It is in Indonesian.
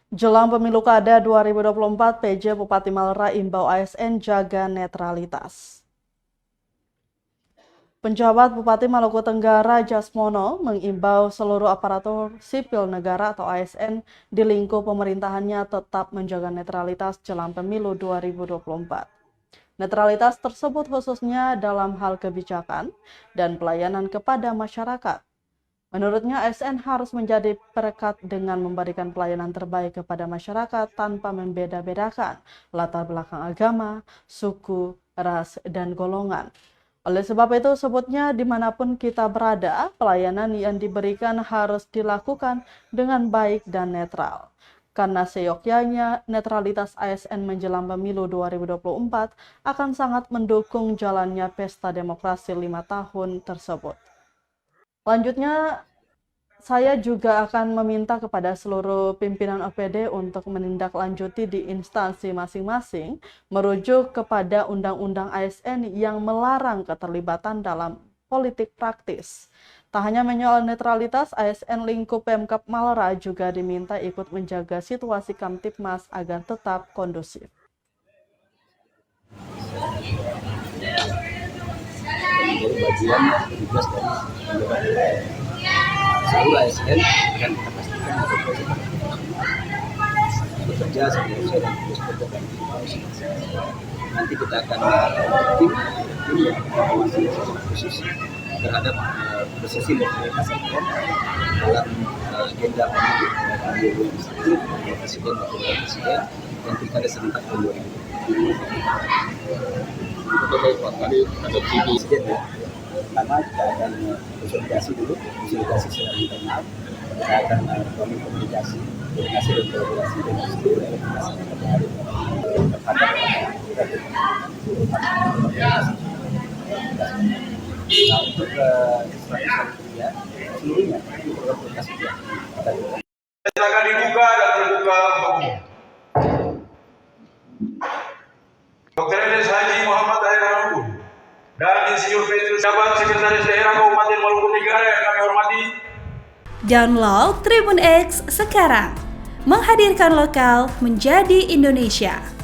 Jelang pemilu kada 2024, PJ Bupati Malera imbau ASN jaga netralitas. Penjabat Bupati Maluku Tenggara Jasmono mengimbau seluruh aparatur sipil negara atau ASN di lingkup pemerintahannya tetap menjaga netralitas jelang pemilu 2024. Netralitas tersebut khususnya dalam hal kebijakan dan pelayanan kepada masyarakat. Menurutnya, ASN harus menjadi perekat dengan memberikan pelayanan terbaik kepada masyarakat tanpa membeda-bedakan latar belakang agama, suku, ras, dan golongan. Oleh sebab itu, sebutnya dimanapun kita berada, pelayanan yang diberikan harus dilakukan dengan baik dan netral. Karena seyogyanya netralitas ASN menjelang pemilu 2024 akan sangat mendukung jalannya pesta demokrasi 5 tahun tersebut. Selanjutnya, saya juga akan meminta kepada seluruh pimpinan OPD untuk menindaklanjuti di instansi masing-masing merujuk kepada Undang-Undang ASN yang melarang keterlibatan dalam politik praktis. Tak hanya menyoal netralitas, ASN lingkup Pemkab Malera juga diminta ikut menjaga situasi Kamtibmas agar tetap kondusif. Menjadi bagian tugas dari seluruh ASN akan kita pastikan bekerja sesuai dengan tugas pokok dan nanti kita akan tim yang mengawasi khusus terhadap prosesi netralitas ASN dalam agenda pemilu presiden wakil presiden dan pilkada serentak tahun 2020. Baik Pak, tadi ada TV Presiden ya. Pertama kita akan konsolidasi dulu, konsolidasi secara internal. Kita akan komunikasi, koordinasi dan kolaborasi dengan seluruh elemen masyarakat yang ada terhadap Nah, untuk strategi seluruhnya itu program prioritas juga. Akan dibuka dan terbuka untuk umum. Dr. Edes Haji Muhammad Air Rambut dan Insinyur Petrus Jabat Sekretaris Daerah Kabupaten Maluku Tenggara yang kami hormati. Download Tribun X sekarang, menghadirkan lokal menjadi Indonesia.